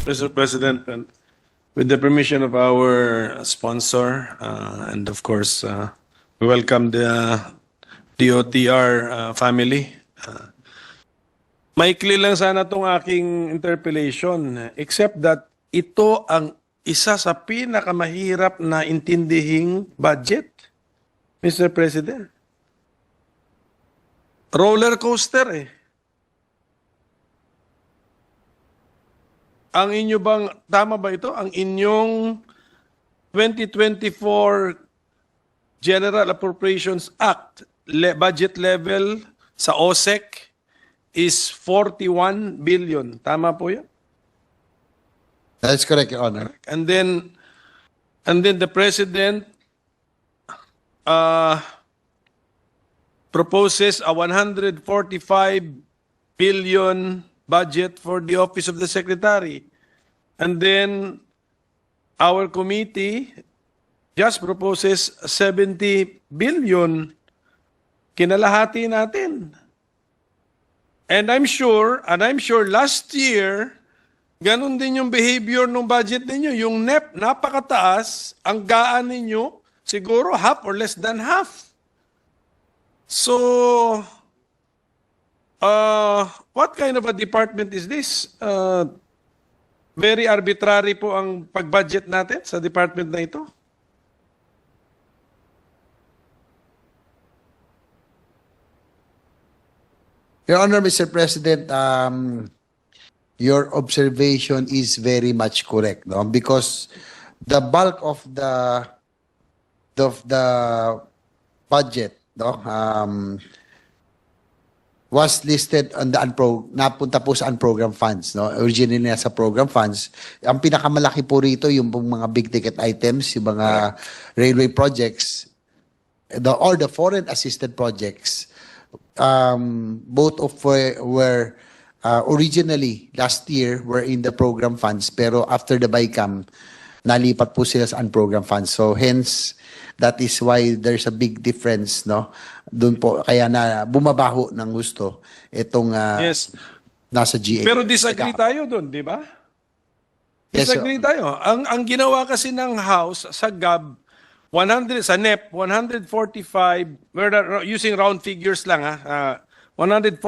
Mr. President, and with the permission of our sponsor, and of course, we welcome the DOTR family. Maikli lang sana itong aking interpellation, except that ito ang isa sa pinakamahirap na intindihing budget, Mr. President. Roller coaster eh. Ang inyo bang, tama ba ito? Ang inyong 2024 General Appropriations Act budget level sa OSEC is 41 billion. Tama po yan? That's correct, Your Honor. And then the President proposes a 145 billion budget for the Office of the Secretary. And then our committee just proposes 70 billion. Kinalahati natin. And I'm sure last year, ganun din yung behavior ng budget ninyo. Yung NEP, napakataas. Ang gaan ninyo, siguro half or less than half. So, what kind of a department is this? Very arbitrary po ang pag-budget natin sa department na ito. Your Honor, Mr. President, your observation is very much correct, no? Because the bulk of the budget, no, was listed on the napunta po sa unprogrammed funds, no? Originally nasa program funds. Ang pinakamalaki po rito yung mga big ticket items, yung mga railway projects, or the foreign assisted projects. Both of were originally last year were in the program funds, pero after the BICAM, nalipat po sila sa unprogrammed funds. So hence, that is why there's a big difference, no? Doon po, kaya na bumabaho ng gusto itong Yes. nasa GA. Pero disagree tayo doon, di ba? Yes, sir. Disagree tayo. Ang ginawa kasi ng House sa GAB, 100 sa NEP, 145, using round figures lang 145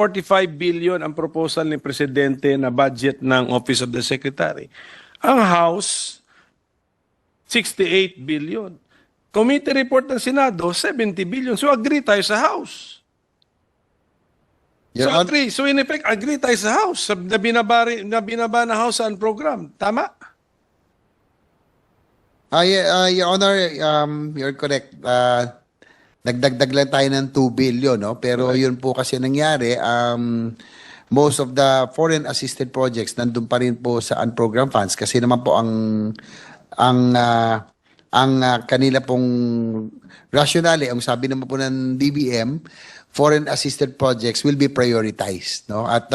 billion ang proposal ni Presidente na budget ng Office of the Secretary. Ang House, 68 billion. Committee report ng Senado, 70 billion. So agree tayo sa House. Your So Honor, agree. So in effect, agree tayo sa House. Na binaba na House ang program. Tama? Your Honor, you're correct. Nagdagdag lang tayo ng 2 billion, no? Pero yun po kasi nangyari, most of the foreign assisted projects nandun pa rin po sa unprogrammed funds kasi naman po ang kanila pong rationale, ang sabi naman po ng DBM, foreign assisted projects will be prioritized, no? At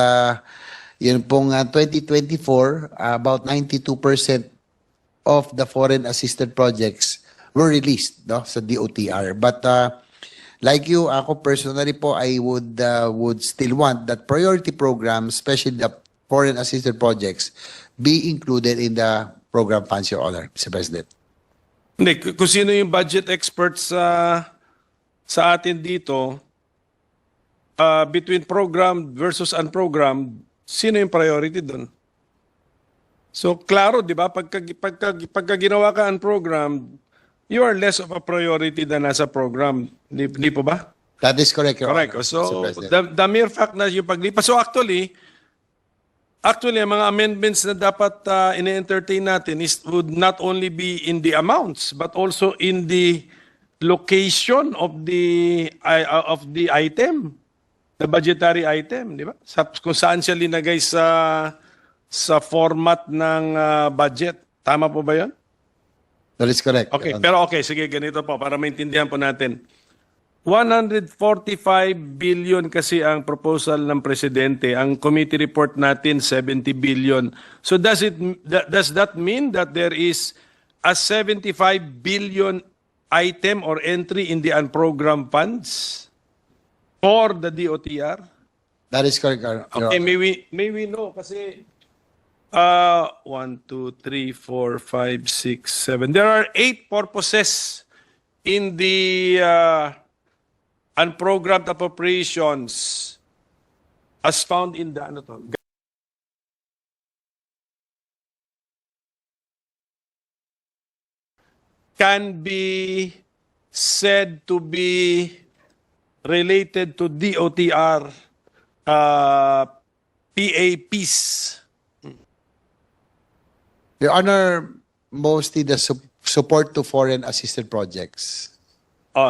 yun pong 2024, about 92% of the foreign assisted projects were released, no, sa DOTR. But like you, ako personally po, I would still want that priority programs, especially the foreign assisted projects, be included in the program funds, Your Honor, Mr. President. Hindi, kung sino yung budget experts sa atin dito, between programmed versus unprogrammed, sino yung priority doon? So, klaro, di ba? Pagka ginawa ka unprogrammed, you are less of a priority than nasa program. Di po ba? That is correct, Your Correct. Honor, Mr. So, President. the mere fact na yung paglipas. So, actually, ang mga amendments na dapat ine-entertain natin would not only be in the amounts, but also in the location of the item, the budgetary item, di ba? Kung saan siya linagay sa format ng budget. Tama po ba yun? That is correct. Okay, Your Honor. pero okay, sige, ganito po para maintindihan po natin. 145 billion kasi ang proposal ng presidente. Ang committee report natin 70 billion. So does that mean that there is a 75 billion item or entry in the unprogrammed funds for the DOTR? That is correct, Your Okay, Honor. may we know kasi 1, 2, 3, 4, 5, 6, 7. There are 8 purposes in the unprogrammed appropriations as found in the ano to, can be said to be related to DOTR PAPs. Your Honor, mostly the support to foreign assisted projects.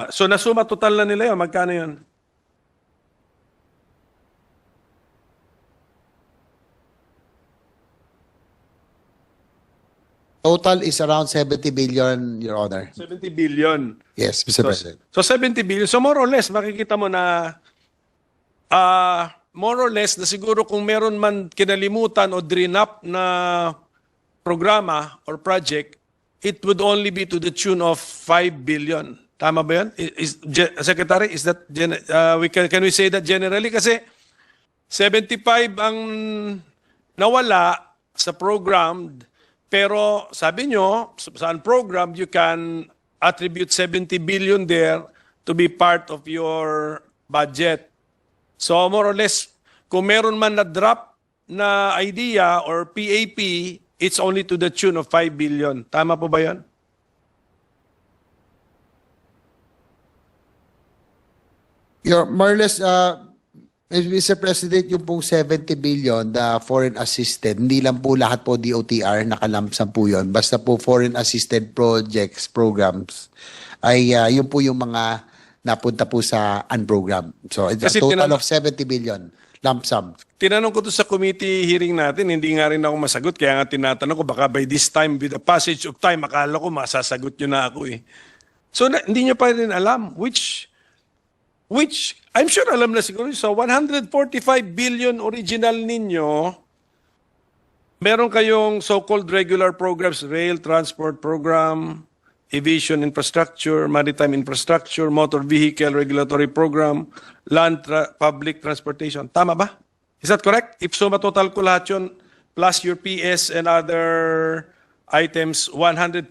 So nasuma total na nila yun. Magkano yun? Total is around 70 billion, Your Honor. 70 billion. Yes, Mr. President. So 70 billion. So more or less, makikita mo na more or less na siguro kung meron man kinalimutan o drain up na programa or project, it would only be to the tune of 5 billion. Tama ba yan? Secretary, is that can we say that generally? Kasi 75 ang nawala sa programmed, pero sabi nyo, sa unprogrammed, you can attribute 70 billion there to be part of your budget. So more or less, kung meron man na drop na idea or PAP, it's only to the tune of 5 billion. Tama po ba yan? Your more or less, Mr. President, yung pong 70 billion, the foreign assisted, hindi lang po lahat po DOTR, nakalamsam po yun. Basta po foreign assisted projects, programs, ay yun po yung mga napunta po sa unprogram. So it's a Kasi total of 70 billion, lump sum. Tinanong ko to sa committee hearing natin, hindi nga rin ako masagot. Kaya nga tinatanong ko, baka by this time, with the passage of time, akala ko masasagot nyo na ako eh. So hindi nyo pa rin alam which I'm sure alam na siguro. So 145 billion original ninyo, meron kayong so-called regular programs, rail transport program, aviation infrastructure, maritime infrastructure, motor vehicle regulatory program, public transportation. Tama ba? Is that correct? If so, matotal ko lahat yun, plus your PS and other items, 145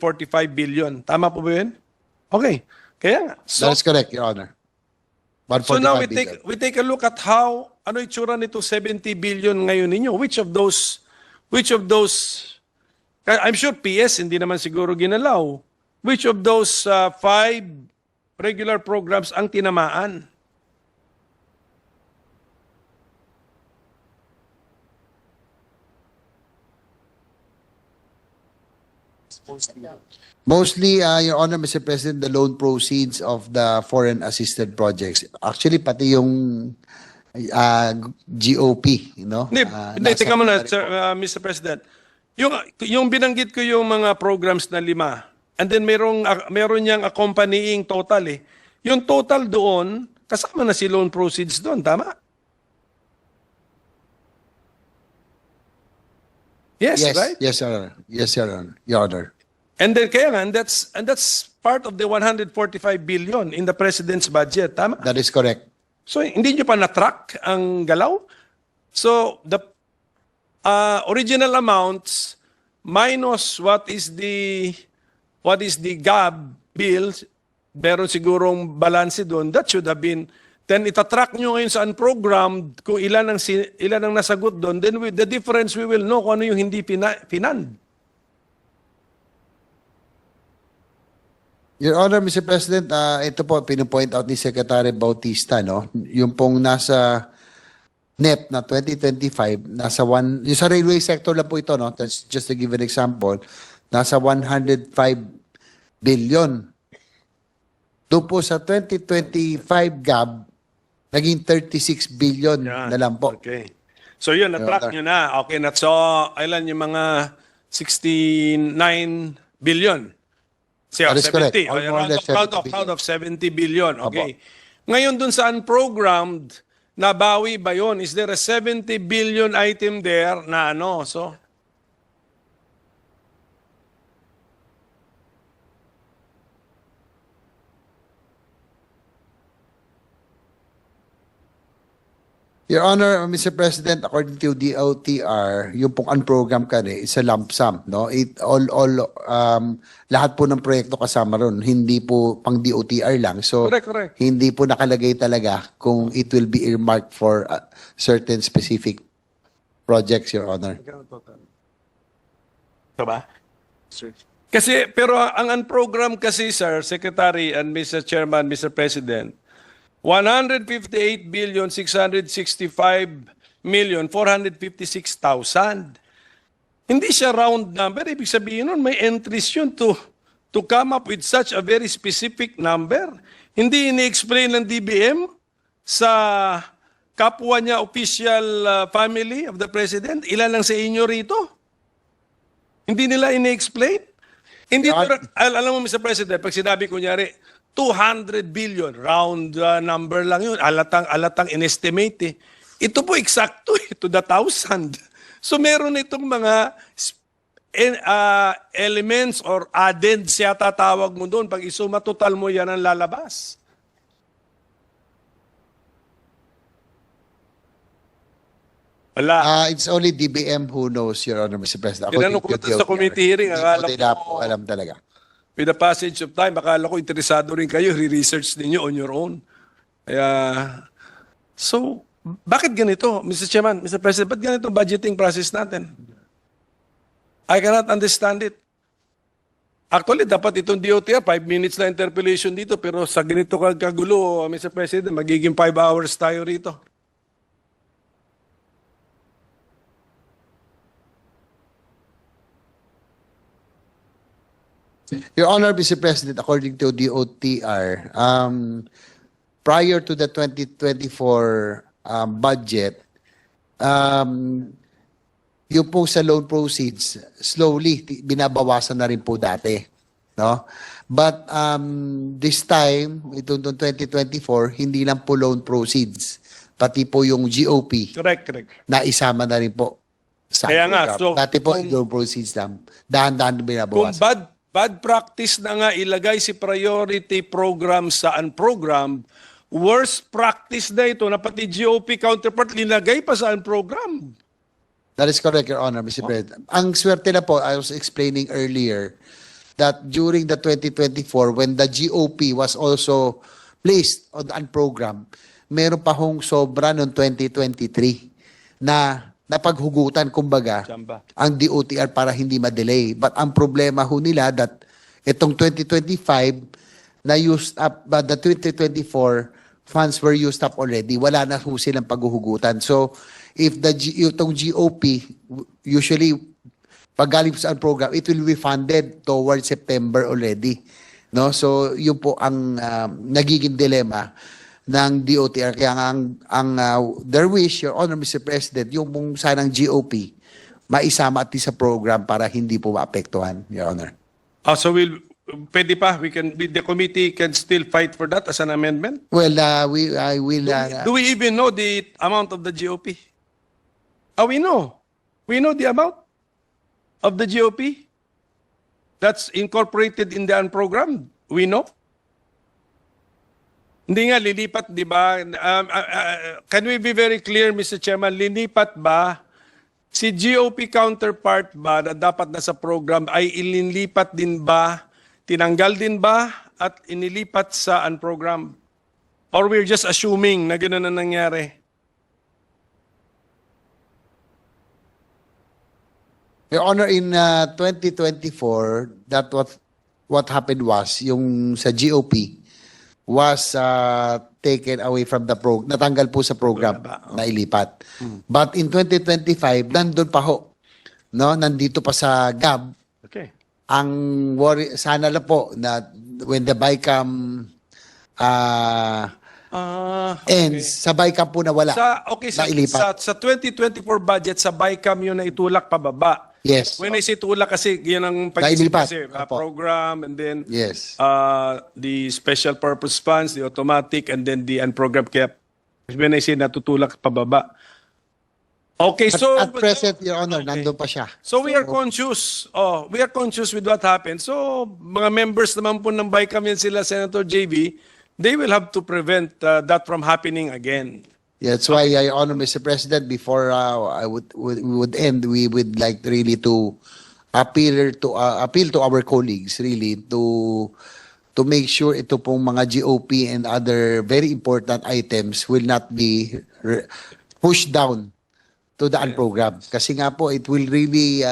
billion. Tama po ba yun? Okay. Kaya nga. That is correct, Your Honor. So now 145 billion. we take a look at how ano itsura nito 70 billion ngayon ninyo. Which of those I'm sure PS hindi naman siguro ginalaw. Which of those 5 regular programs ang tinamaan? Mostly, Your Honor, Mr. President, the loan proceeds of the foreign assisted projects. Actually, pati yung GOP, you know? Hindi, teka muna, sir, Mr. President. Yung binanggit ko yung mga programs na 5, and then meron niyang accompanying total eh. Yung total doon, kasama na si loan proceeds doon, tama? Yes, right? Yes, Your Honor. Yes, Your Honor. Your Honor. And then kaya nga, and that's part of the 145 billion in the President's budget, tama? That is correct. So hindi nyo pa na-track ang galaw? So the original amounts minus what is the GAB bills, meron sigurong balance doon, that should have been, then itatrack nyo ngayon sa unprogrammed kung ilan ang nasagot doon, then with the difference we will know kung ano yung hindi finand. Your Honor, Mr. President, ito po, pinupoint out ni Secretary Bautista, no? Yung pong nasa NEP na 2025, yung sa railway sector lang po ito, no? That's just to give an example, nasa 105 billion. Doon po sa 2025 GAB, naging 36 billion na lang po. Okay. So yun, na-track nyo na. Okay, so ilan yung mga 69 billion? That is correct. 70. Out of 70 billion. Okay. Ngayon dun sa unprogrammed, nabawi ba yun? Is there a 70 billion item there na ano? So, Your Honor, Mr. President, according to DOTR, yung pong unprogram ka is a lump sum, no? Lahat po ng proyekto kasama ron, hindi po pang DOTR lang. So, Correct. hindi po nakalagay talaga kung it will be earmarked for certain specific projects, Your Honor. Ito ba? Kasi, pero ang unprogram kasi, Sir Secretary and Mr. Chairman, Mr. President, 158,665,456,000. Hindi siya round number. Ibig sabihin nun, may entries yun to come up with such a very specific number. Hindi ini-explain ng DBM sa kapwa niya official family of the President. Ilan lang sa inyo rito? Hindi nila ini-explain? Hindi, alam mo, Mr. President, pag sinabi kunyari, 200 billion, round number lang yun. Alatang inestimate eh. Ito po eksakto to the thousand. So meron itong mga elements or addends siya tatawag mo doon. Pag isuma total mo yan ang lalabas. Wala. It's only DBM who knows, Your Honor, Mr. President. Tinanong ko sa committee hearing, akala Hindi nila ko- po alam talaga. With the passage of time, akala ko interesado rin kayo, re-research ninyo on your own. Kaya, so, bakit ganito, Mr. Chairman, Mr. President, ba't ganito budgeting process natin? I cannot understand it. Actually, dapat itong DOTR, 5 minutes na interpellation dito, pero sa ganito kagulo, Mr. President, magiging 5 hours tayo rito. Your Honor, Mr. President, according to DOTR, prior to the 2024 budget, yung po sa loan proceeds, slowly, binabawasan na rin po dati. No? But this time, itong 2024, hindi lang po loan proceeds, pati po yung GOP Correct. na isama na rin po. Sa Kaya nga, program. so, dati po, kung- loan proceeds lang. Dahan-dahan Kung binabawasan. bad practice na nga ilagay si priority program sa unprogram, worst practice na ito na pati GOP counterpart linagay pa sa unprogram. That is correct, Your Honor, Mr. President. Ang swerte na po, I was explaining earlier that during the 2024, when the GOP was also placed on the program, meron pa hong sobra noong 2023 na napaghugutan, kumbaga, Samba. ang DOTR para hindi ma-delay. But ang problema ho nila that itong 2025 na used up, but the 2024 funds were used up already. Wala na ho silang paghuhugutan. So, if itong GOP, usually, pag galing sa program, it will be funded towards September already. No? So, yun po ang nagiging dilemma ng DOTR. Kaya nga their wish, Your Honor, Mr. President, yung pong sanang GOP, maisama at least sa program para hindi po maapektuhan, Your Honor. So pwede pa, the committee can still fight for that as an amendment? Well, I will... Do we even know the amount of the GOP? We know. We know the amount of the GOP that's incorporated in the program. We know. Hindi nga, lilipat, di ba? Can we be very clear, Mr. Chairman, lilipat ba si GOP counterpart ba na dapat nasa program ay ilinlipat din ba, tinanggal din ba, at inilipat sa unprogram? Or we're just assuming na gano'n na nangyari? Your Honor, in 2024, what happened was, yung sa GOP was taken away from the program, natanggal po sa program, na ilipat. But in 2025, nandun pa ho, no? Nandito pa sa GAB, Okay. ang worry, sana lang po na when the BICAM ends, sa BICAM po na wala, Sa nailipat. sa 2024 budget, sa BICAM yun na itulak pababa. Yes. When I say tulak kasi, yan ang Nailipat. kasi, Opo. program, and then Yes. the special purpose funds, the automatic, and then the unprogrammed cap. When I say natutulak pababa. Okay, so... At present, Your Honor, nandun pa siya. So we are conscious. We are conscious with what happened. So mga members naman po ng BICAM yan sila, Senator JV, they will have to prevent that from happening again. Yeah, that's why I honor Mr. President. Before we would end, we would like really to appeal to our colleagues really to make sure ito pong mga GOP and other very important items will not be pushed down to the program. Kasi nga po, it will really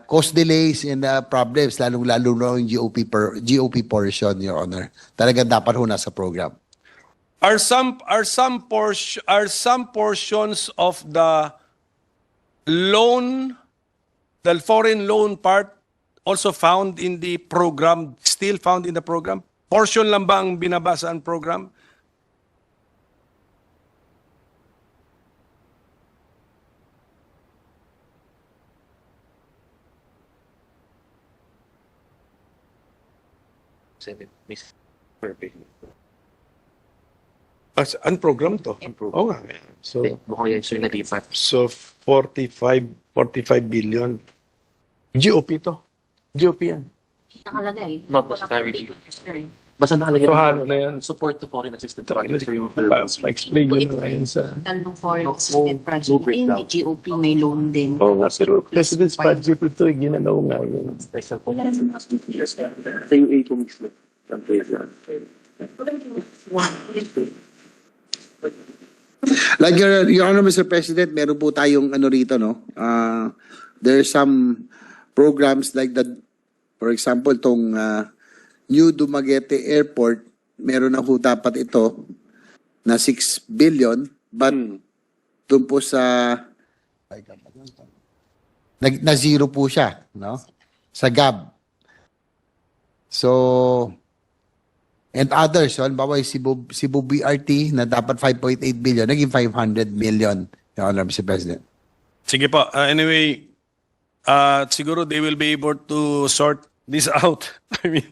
cause delays and problems, lalong-lalo na yung GOP portion, Your Honor. Talagang dapat ho nasa program. Are some portions of the foreign loan part also found in the program, still found in the program? Portion lang ba ang binabasa ang program? Perfect. Ang program to? Program. Oo nga. So, Mukhang yan, sir, nalipat. so 45 billion. GOP to. GOP yan. Nakalagay. Not necessarily. Basta nakalagay. So, halo na yan. Support to foreign assistance Ito, projects for yung explain yun na ngayon sa... Talong foreign No, assisted project. no breakdown. May GOP, may loan din. Oo nga, pero President's budget ito, ginanaw nga yun. Sa UA ko mismo. Like Your Honor, Mr. President, meron po tayong ano rito, no? There are some programs like that. For example, tong New Dumaguete Airport, meron na po dapat ito na 6 billion, but doon po sa na zero po siya, no? Sa GAB. So, and others, so, halimbawa yung Cebu BRT na dapat 5.8 billion, naging 500 million, Your Honor, Mr. President. Sige po. Anyway, siguro they will be able to sort this out. I mean,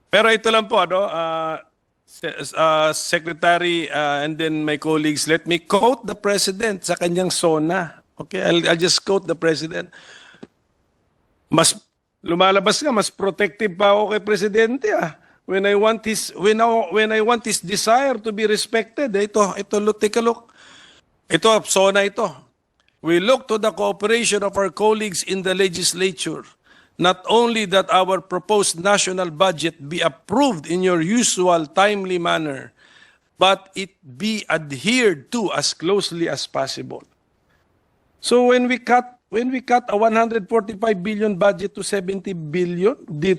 pero ito lang po, ano, Secretary and then my colleagues, let me quote the President sa kanyang SONA. Okay, I'll just quote the President. Mas lumalabas nga, mas protective pa ako kay Presidente when I want his desire to be respected. Ito look, take a look. Ito, SONA ito. We look to the cooperation of our colleagues in the legislature. Not only that our proposed national budget be approved in your usual timely manner, but it be adhered to as closely as possible. So when we cut a 145 billion budget to 70 billion,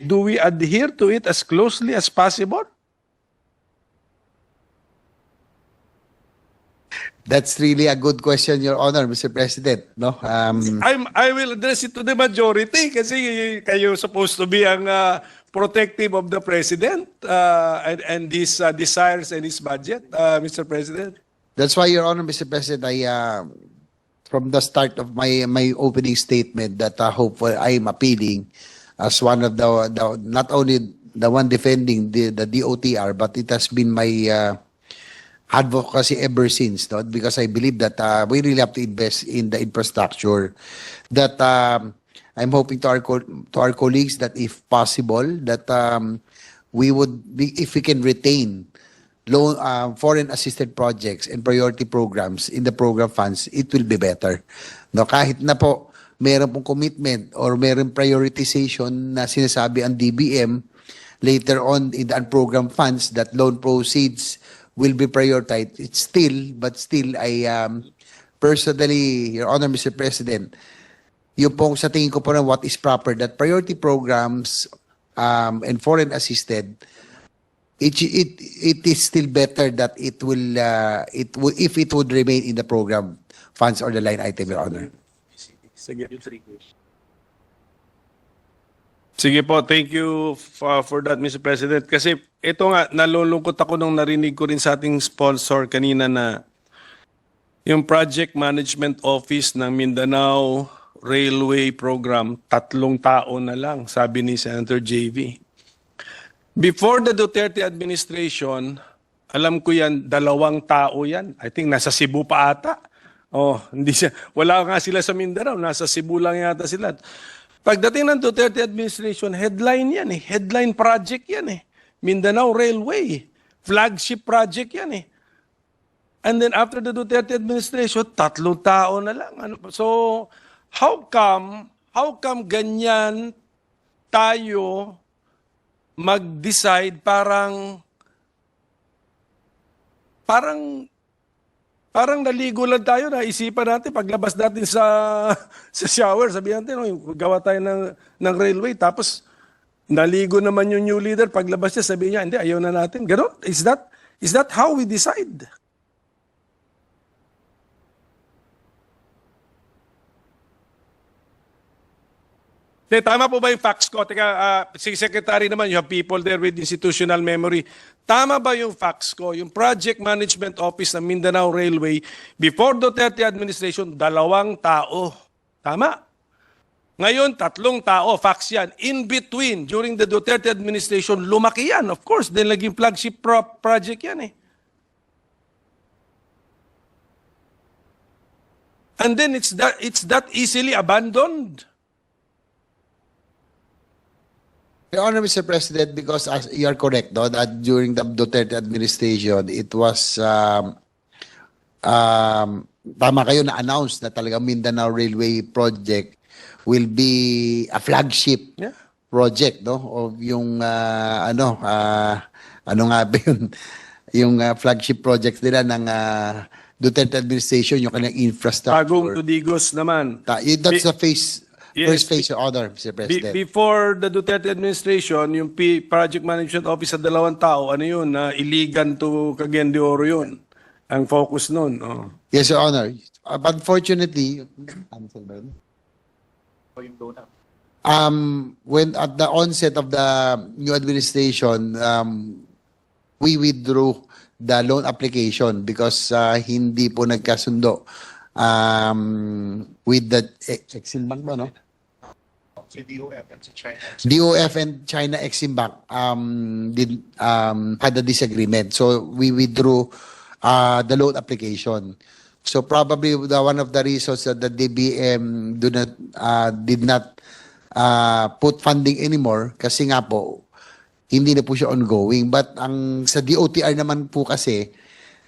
do we adhere to it as closely as possible? That's really a good question, Your Honor, Mr. President. No, I will address it to the majority kasi kayo supposed to be ang protective of the president and his desires and his budget, Mr. President. That's why, Your Honor, Mr. President, from the start of my opening statement that hopefully I am appealing as one of the not only the one defending the DOTR, but it has been my advocacy ever since, no? Because I believe that we really have to invest in the infrastructure. That I'm hoping to our colleagues that if possible, that we would be, if we can retain loan foreign assisted projects and priority programs in the program funds, it will be better. No, kahit na po meron pong commitment or meron prioritization na sinasabi ang DBM later on in the program funds that loan proceeds will be prioritized. It's still, I personally, Your Honor, Mr. President, yung pong sa tingin ko po na what is proper, that priority programs and foreign assisted, it is still better that it will if it would remain in the program funds or the line item, Your Honor. Sige po, thank you for that, Mr. President. Kasi ito nga, nalulungkot ako nung narinig ko rin sa ating sponsor kanina na yung Project Management Office ng Mindanao Railway Program, 3 tao na lang, sabi ni Senator JV. Before the Duterte administration, alam ko yan, 2 tao yan. I think nasa Cebu pa ata. Oh, hindi siya, wala nga sila sa Mindanao, nasa Cebu lang yata sila. Pagdating ng Duterte administration, headline yan eh. Headline project yan eh. Mindanao Railway. flagship project yan eh. And then after the Duterte administration, 3 tao na lang. So, how come ganyan tayo mag-decide parang naligo lang tayo, naisipan natin, paglabas natin sa shower, sabihan natin, gawa tayo ng railway, tapos naligo naman yung new leader, paglabas niya, sabihin niya, hindi, ayaw na natin. Ganon? Is that how we decide? Tama po ba yung facts ko? Teka, si Secretary naman, you have people there with institutional memory. Tama ba yung facts ko? Yung Project Management Office ng Mindanao Railway, before Duterte administration, 2 tao. Tama? Ngayon, 3 tao. Facts yan. In between, during the Duterte administration, lumaki yan. Of course, then naging flagship project yan eh. And then it's that easily abandoned. Your Honor, Mr. President, because as you are correct, no, that during the Duterte administration, it was, tama kayo na-announce na talagang Mindanao Railway Project will be a flagship project, no, of yung, ano nga ba yun, yung flagship project nila ng Duterte administration, yung kanyang infrastructure. Bagong Tudigos naman. That's the phase. Yes, First phase, Your Honor, Mr. President. Before the Duterte administration, yung Project Management Office sa 2 tao, ano yun, Iligan to Cagayan de Oro yun. Ang focus nun. Oh. Yes, Your Honor. But unfortunately, when at the onset of the new administration, we withdrew the loan application because hindi po nagkasundo with the Exim Bank ba, no? DOF and China Exim Bank had a disagreement. So we withdrew the loan application. So probably one of the reasons that the DBM did not put funding anymore kasi nga po hindi na po siya ongoing. But ang sa DOTR naman po kasi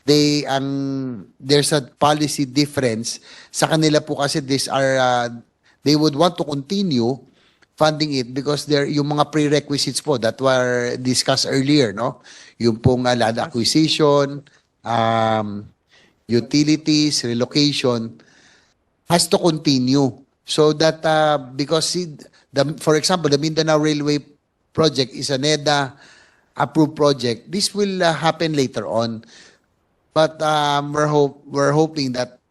there's a policy difference sa kanila po kasi they would want to continue funding it because yung mga prerequisites po that were discussed earlier, no? Yung pong land acquisition, utilities, relocation has to continue. So that because for example, the Mindanao Railway project is a NEDA approved project. This will happen later on. But we're hoping that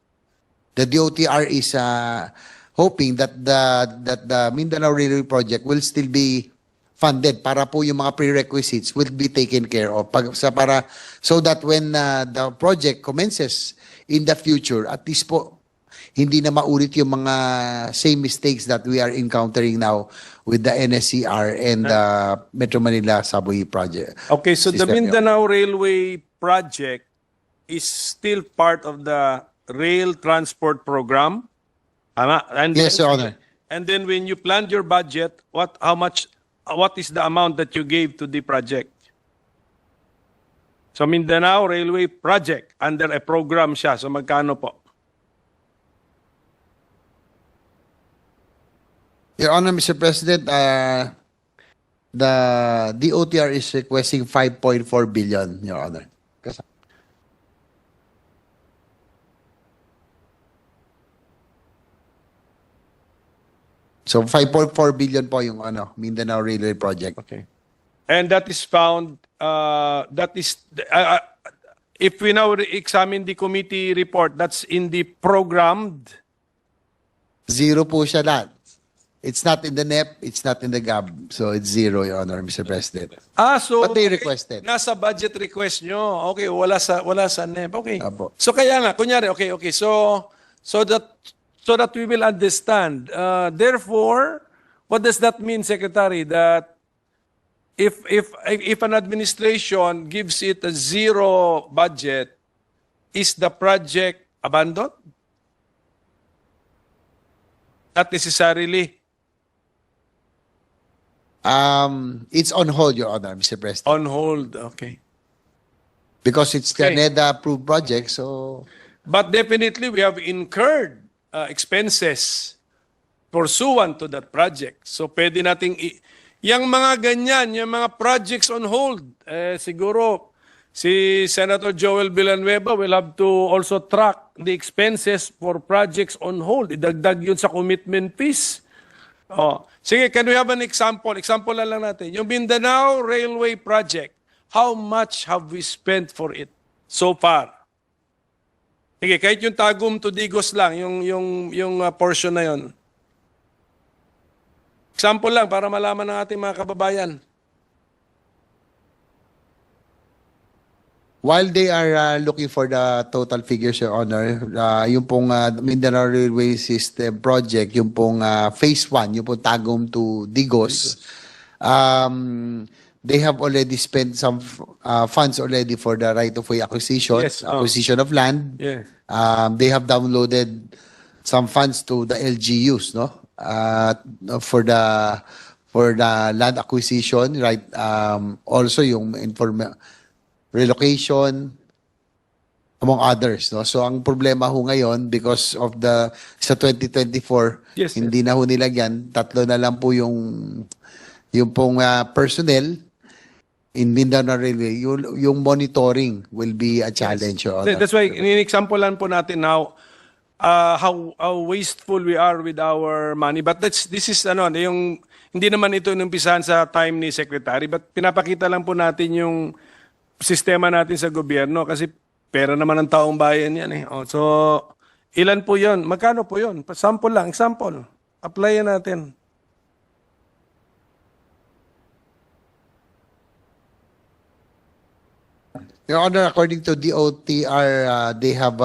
the DOTR is hoping that the Mindanao Railway project will still be funded para po yung mga prerequisites will be taken care of so that when the project commences in the future, at least po hindi na maulit yung mga same mistakes that we are encountering now with the NSCR and the Metro Manila Subway project. Okay, so the System, Mindanao Railway project is still part of the rail transport program. And Yes, Your Honor. And then when you planned your budget, what is the amount that you gave to the project? So Mindanao Railway project under a program siya. So magkano po? Your Honor, Mr. President, the DOTR is requesting 5.4 billion, Your Honor. So 5.4 billion po yung Mindanao Railway project. Okay. And that is found, if we now examine the committee report, that's in the programmed. Zero po siya lahat. It's not in the NEP, it's not in the GAB. So it's zero, Your Honor, Mr. President. So But they requested. Nasa budget request nyo. Okay, wala sa NEP. Okay. Apo. So kaya nga, kunyari, okay. So that we will understand. Therefore, what does that mean, Secretary? That if an administration gives it a zero budget, is the project abandoned? Not necessarily. It's on hold, Your Honor, Mr. President. On hold, okay. Because it's the Okay. NEDA approved project, so But definitely, we have incurred expenses pursuant to that project. So pwede nating yung mga ganyan, yung mga projects on hold, siguro si Senator Joel Villanueva will have to also track the expenses for projects on hold. Idagdag yun sa commitment fees. Oh, sige, can we have an example? Example na lang natin. Yung Mindanao Railway Project, how much have we spent for it so far? Sige, kahit yung Tagum to Digos lang, yung portion na yon. Example lang para malaman ng ating mga kababayan. while they are looking for the total figures, Your Honor, yung pong Mindanao Railway System Project, yung pong Phase 1, yung pong Tagum to Digos, they have already spent some funds already for the right-of-way acquisition, Yes, acquisition of land. Yeah. They have downloaded some funds to the LGUs, no? For the land acquisition, right? Also yung relocation, among others, no? So ang problema ho ngayon because of sa 2024, Yes, hindi na ho nilagyan, tatlo na lang po yung pong personnel in Mindanao Railway, yung monitoring will be a challenge. Your Honor. That's why, in-example lang po natin now how wasteful we are with our money. But this is, hindi naman ito inumpisahan sa time ni Secretary, but pinapakita lang po natin yung sistema natin sa gobyerno kasi pera naman ng taong bayan yan eh. Oh, so, ilan po yon? Magkano po yon? Sample lang, example. Applyan natin. Your Honor, according to DOTR, they have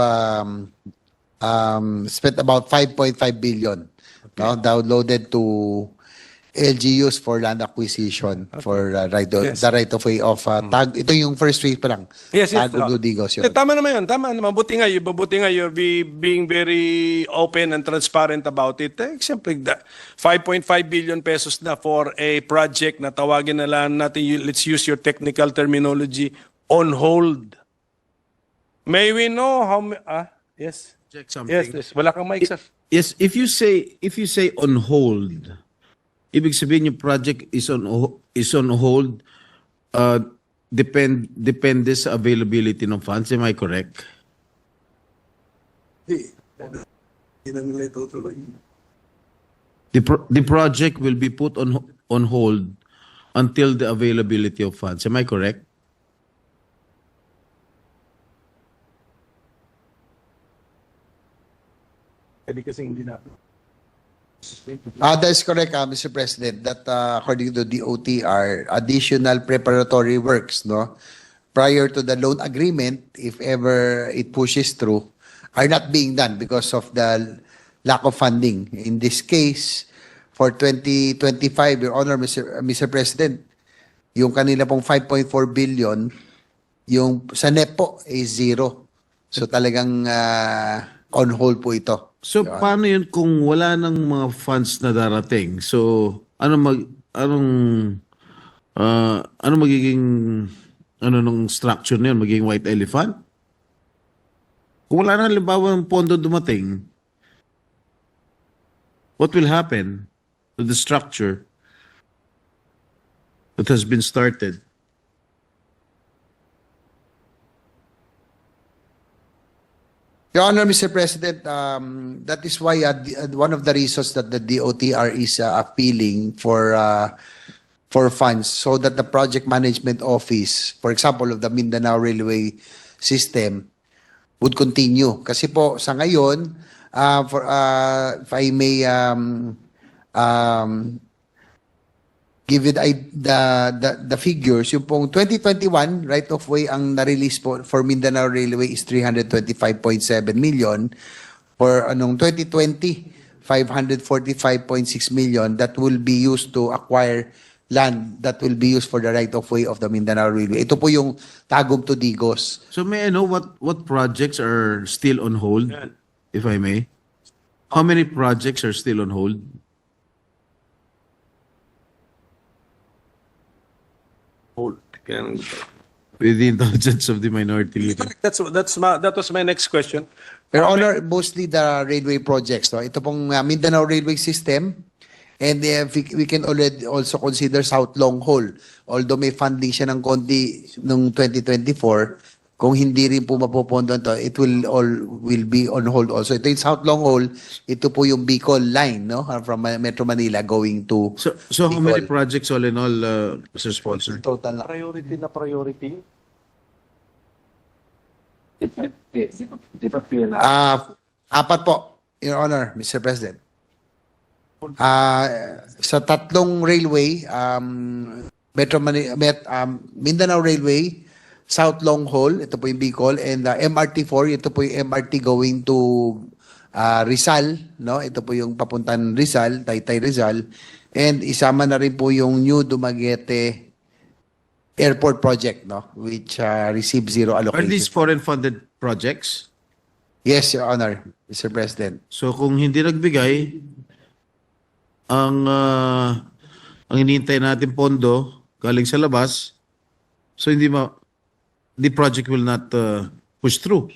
spent about 5.5 billion no, downloaded to LGUs for land acquisition for Yes. the right of way of tag. Ito yung first week pa lang. Yes, yes. Tagum to Digos yun. Tama naman yun. Tama naman. Mabuti nga you're being very open and transparent about it. Siyempre, 5.5 billion pesos na for a project na tawagin na lang natin, let's use your technical terminology, on hold. May we know how yes. Check something. Yes. Wala kang mic, sir. Yes, if you say on hold, ibig sabihin yung project is on hold, depende sa availability ng funds. Am I correct? The project will be put on hold until the availability of funds. Am I correct? That is correct, Mr. President, that according to DOTR, additional preparatory works, no, prior to the loan agreement, if ever it pushes through, are not being done because of the lack of funding. In this case, for 2025, Your Honor, Mr. President, yung kanila pong 5.4 billion, yung sa NEPO is zero. So talagang on hold po ito. So paano yun kung wala nang mga funds na darating? So anong magiging nung structure na yun? Magiging white elephant? Kung wala na halimbawa ng pondo dumating, what will happen to the structure that has been started? Your Honor, Mr. President, that is why one of the reasons that the DOTR is appealing for funds so that the project management office, for example, of the Mindanao Railway System, would continue. Kasi po sa ngayon, if I may give it the figures, yung pong 2021 right of way ang na-release po for Mindanao Railway is 325.7 million. For 2020, 545.6 million that will be used to acquire land that will be used for the right of way of the Mindanao Railway. Ito po yung Tagum to Digos. So may I know what projects are still on hold, if I may? How many projects are still on hold? with the indulgence of the minority leader. That was my next question. Your Honor, mostly the railway projects. No? Ito pong Mindanao Railway System, and we can already also consider South Long Haul. Although may funding siya ng konti noong 2024, kung hindi rin po mapopondo to, it will be on hold also. Ito yung South Long Haul, ito po yung Bicol line, no? From Metro Manila going to So how many Bicol. projects all in all, Mr. Sponsor? Total na. Priority na priority. Apat po, Your Honor, Mr. President. Sa tatlong railway, Mindanao Railway, South Long Haul, ito po yung Bicol, and MRT4, ito po yung MRT going to Rizal, no? Ito po yung papuntan Rizal, Taytay Rizal, and isama na rin po yung New Dumaguete Airport Project, no? Which received zero Are allocation. these foreign funded projects? Yes, Your Honor, Mr. President. So kung hindi nagbigay, ang hinihintay natin pondo galing sa labas, so the project will not push through.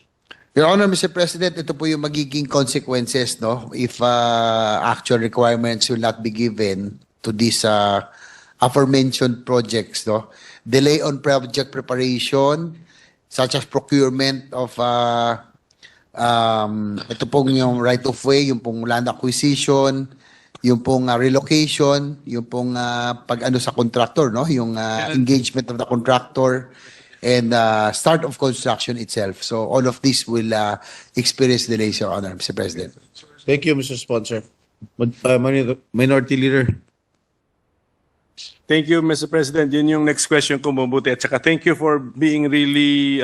Your Honor, Mr. President, ito po yung magiging consequences, no? If actual requirements will not be given to these aforementioned projects, no? Delay on project preparation, such as procurement of ito pong yung right of way, yung pong land acquisition, yung pong relocation, yung pong pag-ano sa contractor, no? Yung engagement of the contractor, and start of construction itself. So all of this will experience delays, Your Honor, Mr. President. Thank you, Mr. Sponsor. Minority Leader. Thank you, Mr. President. Yun yung next question ko, mabuti. At saka thank you for being really,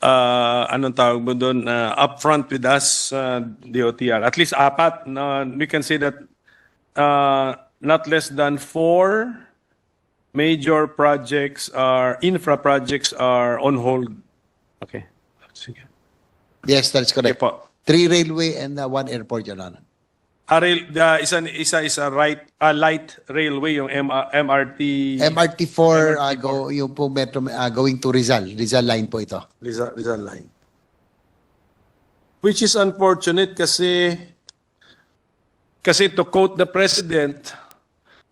anong tawag mo doon, upfront with us, DOTR. At least apat. We can say that not less than 4 major projects infra projects are on hold. Okay. Sige. Yes, that's Okay correct. po. 3 railway and 1 airport, Your Honor. Isa light railway, yung MRT. MRT4, yung po metro, going to Rizal. Rizal line po ito. Rizal line. Which is unfortunate kasi to quote the President,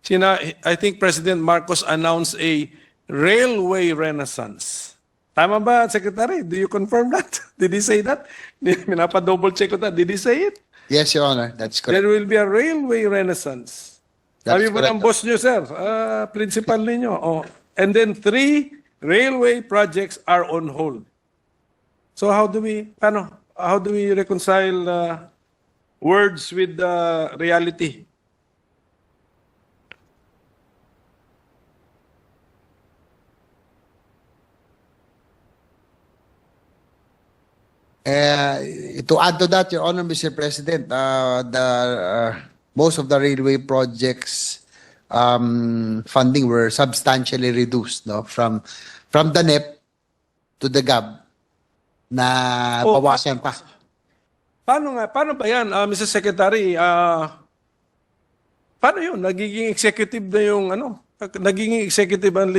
I think President Marcos announced a railway renaissance. Tama ba, Secretary? Do you confirm that? Did he say that? Minapa-double check ko that. Did he say it? Yes, Your Honor. That's correct. There will be a railway renaissance. That's Sabi mo correct. ng boss nyo, sir. Principal ninyo. Oh. And then 3 railway projects are on hold. So how do we reconcile words with reality? To add to that, Your Honor, Mr. President, most of the railway projects funding were substantially reduced, no, from the NEP to the GAB na Oh, bawasan pa. Paano ba yan, Mr. Secretary? Paano yun? Nagiging executive na yung nagiging executive ang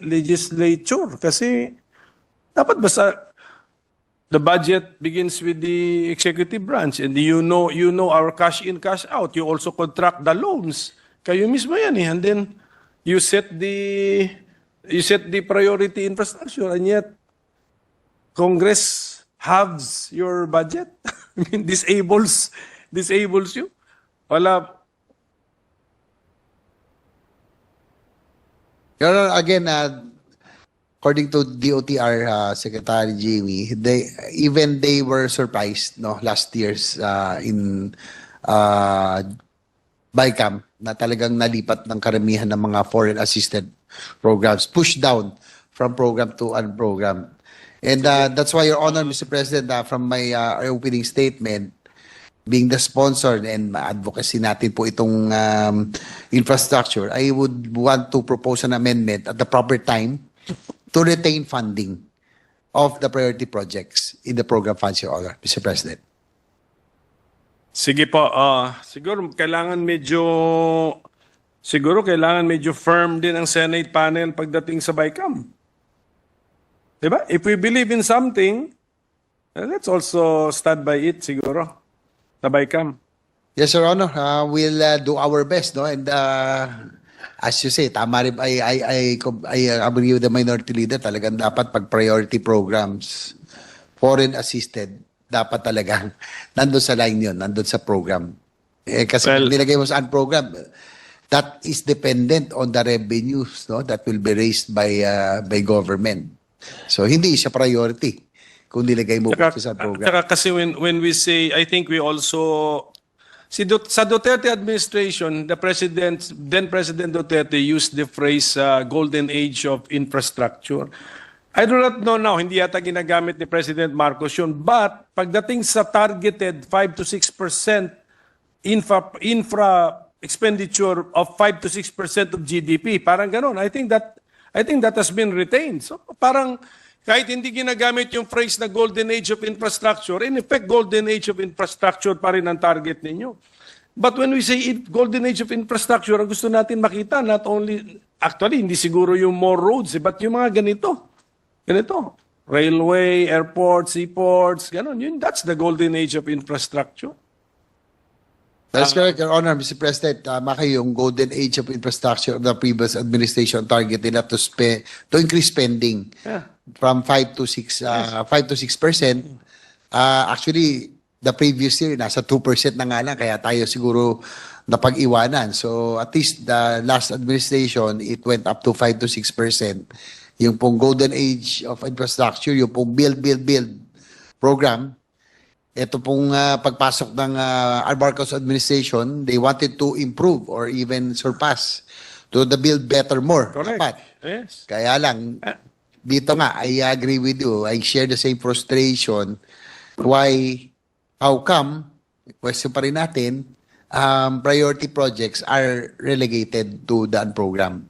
legislature kasi dapat basta the budget begins with the executive branch, and you know our cash in, cash out. You also contract the loans. Kayo mismo yan eh. And then you set the priority infrastructure, and yet Congress halves your budget. I mean, disables you. Wala. Your Honor, again, according to DOTR Secretary Jamie, they were surprised, no, last year's in BICAM na talagang nalipat ng karamihan ng mga foreign assisted programs, pushed down from program to unprogram. And that's why, Your Honor, Mr. President, from my opening statement, being the sponsor and advocacy natin po itong infrastructure, I would want to propose an amendment at the proper time to retain funding of the priority projects in the program funds, Your Honor, Mr. President. Sige po, siguro kailangan medyo firm din ang Senate panel pagdating sa BICAM. Diba? If we believe in something, let's also stand by it siguro. Sabay kam. Yes, Your Honor. We'll do our best, no? And as you say, tama rin, I agree with the minority leader. Talagang dapat pag priority programs, foreign assisted, dapat talagang nandun sa line yun, nandun sa program. Kasi Well- kung nilagay mo sa program, that is dependent on the revenues, no, that will be raised by government. So hindi siya priority kung nilagay mo sa program. Tsaka kasi when we say, I think we also, sa Duterte administration, then President Duterte used the phrase golden age of infrastructure. I do not know now, hindi yata ginagamit ni President Marcos yun. But pagdating sa targeted 5 to 6% infra expenditure of 5 to 6% of GDP, parang ganon. I think that has been retained. So parang kahit hindi ginagamit yung phrase na golden age of infrastructure, in effect, golden age of infrastructure pa rin ang target ninyo. But when we say golden age of infrastructure, ang gusto natin makita, not only, actually, hindi siguro yung more roads, but yung mga ganito. Ganito. Railway, airports, seaports, ganon. That's the golden age of infrastructure. That's correct, Your Honor, Mr. President. Tama kayo, yung golden age of infrastructure of the previous administration target nila to increase spending Yeah. from 5 to 6%. Actually, the previous year, nasa 2% na nga lang, kaya tayo siguro napag-iwanan. So, at least the last administration, it went up to 5 to 6%. Yung pong golden age of infrastructure, yung pong build program, ito pong pagpasok ng Marcos administration, they wanted to improve or even surpass to the build better more. Correct. Dapat. Yes. Kaya lang, dito nga, I agree with you. I share the same frustration. How come, question pa rin natin, priority projects are relegated to the program?